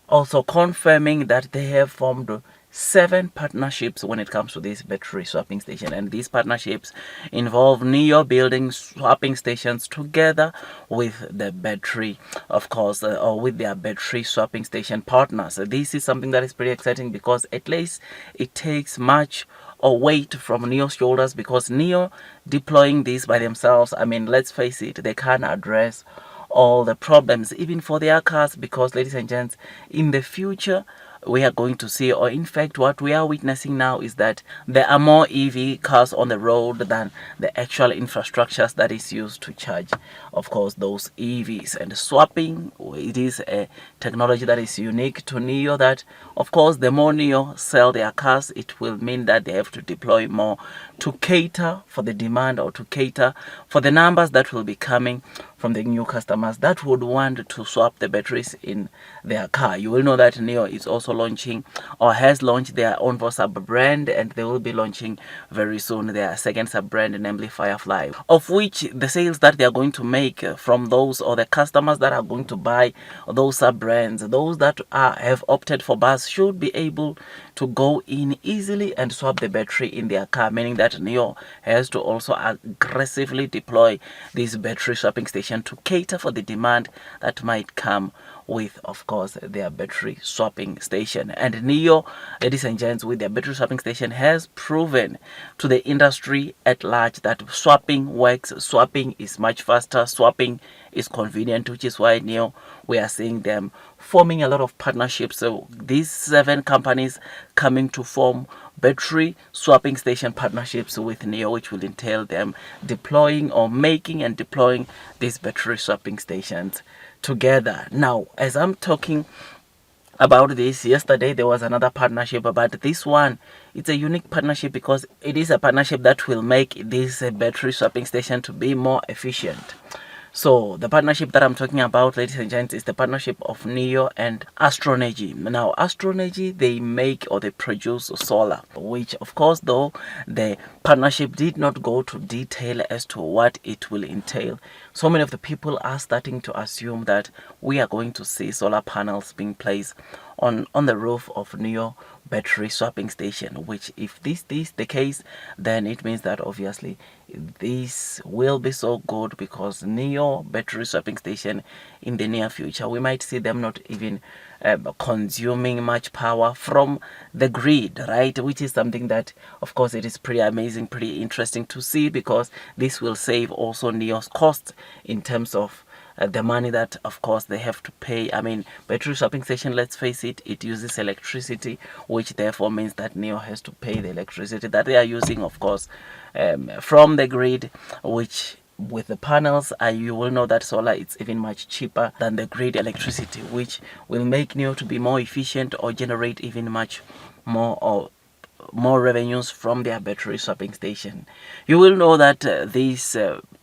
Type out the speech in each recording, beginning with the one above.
also confirming that they have formed 7 partnerships when it comes to this battery swapping station, and these partnerships involve Nio building swapping stations together with the battery, of course, or with their battery swapping station partners. This is something that is pretty exciting because at least it takes much or weight from Neo's shoulders, because Neo deploying this by themselves, I mean, let's face it, they can't address all the problems even for their cars, because ladies and gents, in the future we are going to see, or in fact what we are witnessing now, is that there are more EV cars on the road than the actual infrastructures that is used to charge, of course, those EVs. And swapping, it is a technology that is unique to Neo, that of course the more Neo sell their cars, it will mean that they have to deploy more to cater for the demand, or to cater for the numbers that will be coming from the new customers that would want to swap the batteries in their car. You will know that Neo is also launching, or has launched, their own sub brand, and they will be launching very soon their second sub brand, namely Firefly, of which the sales that they are going to make from those, or the customers that are going to buy those sub brands, those that have opted for bus, should be able to go in easily and swap the battery in their car, meaning that Neo has to also aggressively deploy this battery swapping station to cater for the demand that might come with, of course, their battery swapping station. And Neo, ladies and gents, with their battery swapping station, has proven to the industry at large that swapping works, swapping is much faster, swapping is convenient, which is why Neo, we are seeing them forming a lot of partnerships. So these 7 companies coming to form battery swapping station partnerships with Neo, which will entail them deploying, or making and deploying these battery swapping stations together. Now, as I'm talking about this, yesterday there was another partnership, but this one, it's a unique partnership because it is a partnership that will make this battery swapping station to be more efficient. So the partnership that I'm talking about, ladies and gents, is the partnership of Nio and Astronergy. Now, Astronergy, they make, or they produce solar, which of course, though, the partnership did not go to detail as to what it will entail. So many of the people are starting to assume that we are going to see solar panels being placed on the roof of Nio battery swapping station, which, if this is the case, then it means that obviously this will be so good, because Neo battery swapping station, in the near future, we might see them not even consuming much power from the grid, right? Which is something that, of course, it is pretty amazing, pretty interesting to see, because this will save also Neo's costs in terms of the money that, of course, they have to pay. I mean, battery swapping station, let's face it, it uses electricity, which therefore means that Neo has to pay the electricity that they are using, of course, from the grid, which, with the panels, you will know that solar, it's even much cheaper than the grid electricity, which will make Neo to be more efficient, or generate even much more, or more revenues from their battery swapping station. You will know that this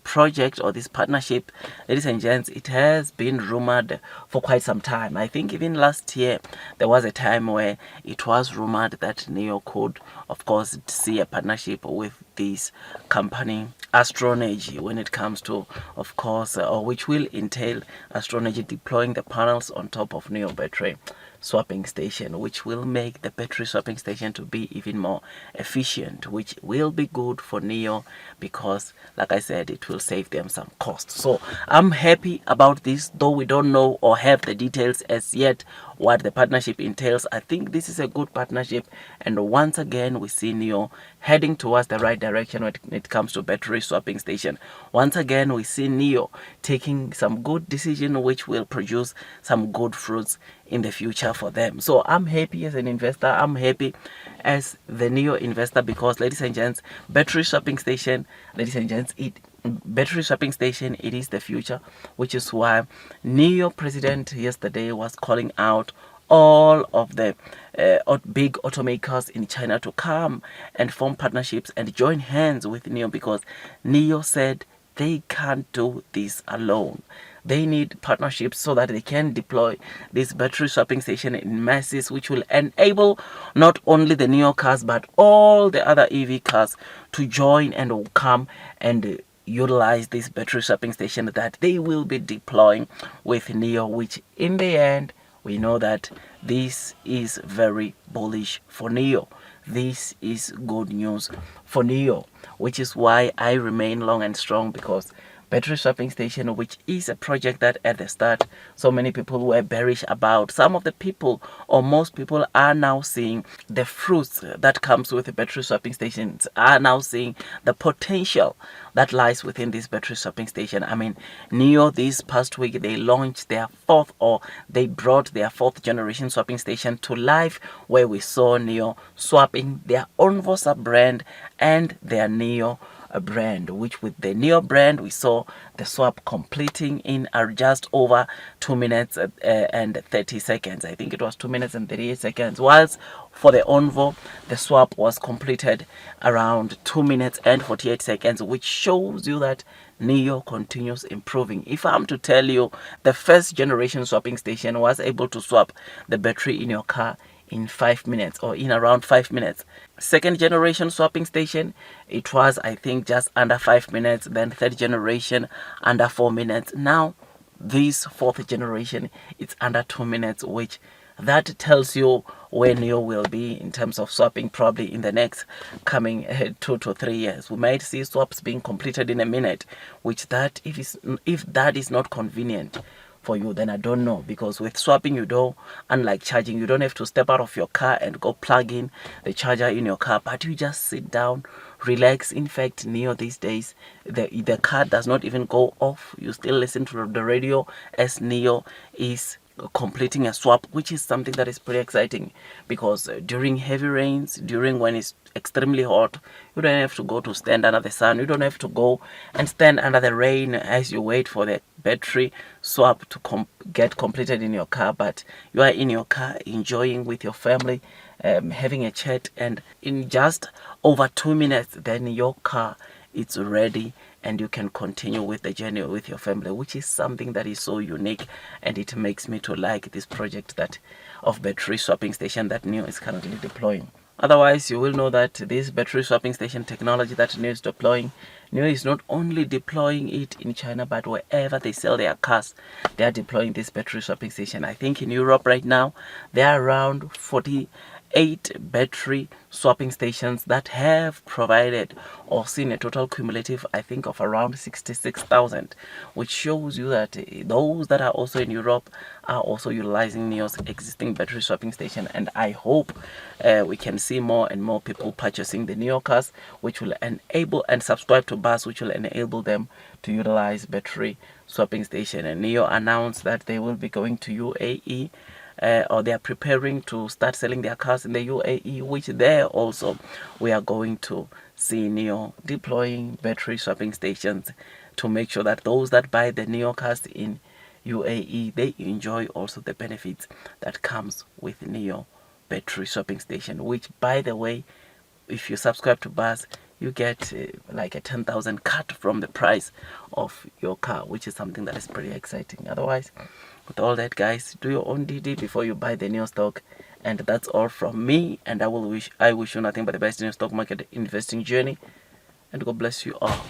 project, or this partnership, ladies and gents, it has been rumored for quite some time. I think even last year there was a time where it was rumored that Neo could, of course, see a partnership with this company Astronergy, when it comes to, of course, or which will entail Astronergy deploying the panels on top of Neo battery swapping station, which will make the battery swapping station to be even more efficient, which will be good for Neo, because, like I said, it will save them some costs. So I'm happy about this, though we don't know or have the details as yet what the partnership entails. I think this is a good partnership, and once again we see Neo heading towards the right direction when it comes to battery swapping station. Once again we see Neo taking some good decision, which will produce some good fruits in the future for them. So I'm happy as an investor, I'm happy as the Neo investor, because, ladies and gents, battery swapping station, ladies and gents, battery swapping station, it is the future, which is why Neo president yesterday was calling out all of the big automakers in China to come and form partnerships and join hands with Neo, because Neo said they can't do this alone. They need partnerships so that they can deploy this battery swapping station in masses, which will enable not only the Neo cars but all the other EV cars to join and come and utilize this battery swapping station that they will be deploying with Neo, which in the end we know that this is very bullish for Nio. This is good news for Nio, which is why I remain long and strong, because battery swapping station, which is a project that at the start so many people were bearish about, some of the people, or most people, are now seeing the fruits that comes with the battery swapping stations, are now seeing the potential that lies within this battery swapping station. I mean, Nio this past week, they launched their they brought their fourth generation swapping station to life, where we saw Nio swapping their Onvo sub brand and their Nio brand, which with the Nio brand we saw the swap completing in just over 2 minutes and 30 seconds. I think it was 2 minutes and 38 seconds, whilst for the Onvo the swap was completed around 2 minutes and 48 seconds, which shows you that Nio continues improving. If I'm to tell you, the first generation swapping station was able to swap the battery in your car in 5 minutes, or in around 5 minutes. Second generation swapping station, it was, I think, just under 5 minutes. Then third generation, under 4 minutes. Now this fourth generation, it's under 2 minutes, which that tells you where Nio will be in terms of swapping, probably in the next coming 2 to 3 years. We might see swaps being completed in a minute, which that if that is not convenient for you, then I don't know, because with swapping, unlike charging, you don't have to step out of your car and go plug in the charger in your car, but you just sit down, relax. In fact, Nio these days, the car does not even go off. You still listen to the radio as Nio is completing a swap, which is something that is pretty exciting, because during heavy rains, during when it's extremely hot, you don't have to go to stand under the sun, you don't have to go and stand under the rain as you wait for the battery swap to get completed in your car, but you are in your car enjoying with your family, having a chat, and in just over 2 minutes, then your car it's ready and you can continue with the journey with your family, which is something that is so unique, and it makes me to like this project that of battery swapping station that Nio is currently deploying. Otherwise, you will know that this battery swapping station technology that Nio is deploying, Nio is not only deploying it in China, but wherever they sell their cars, they are deploying this battery swapping station. I think in Europe right now, there are around 48 battery swapping stations that have provided or seen a total cumulative, I think, of around 66,000, which shows you that those that are also in Europe are also utilizing Nio's existing battery swapping station. And I hope we can see more and more people purchasing the Nio cars, which will enable, and subscribe to bus, which will enable them to utilize battery swapping station. And Nio announced that they will be going to UAE, or they are preparing to start selling their cars in the UAE, which there also we are going to see Nio deploying battery swapping stations to make sure that those that buy the Nio cars in UAE, they enjoy also the benefits that comes with Nio battery swapping station, which, by the way, if you subscribe to bus, you get like a 10,000 cut from the price of your car, which is something that is pretty exciting. Otherwise, with all that, guys, do your own DD before you buy the Nio stock. And that's all from me, and I wish you nothing but the best in your stock market investing journey, and God bless you all.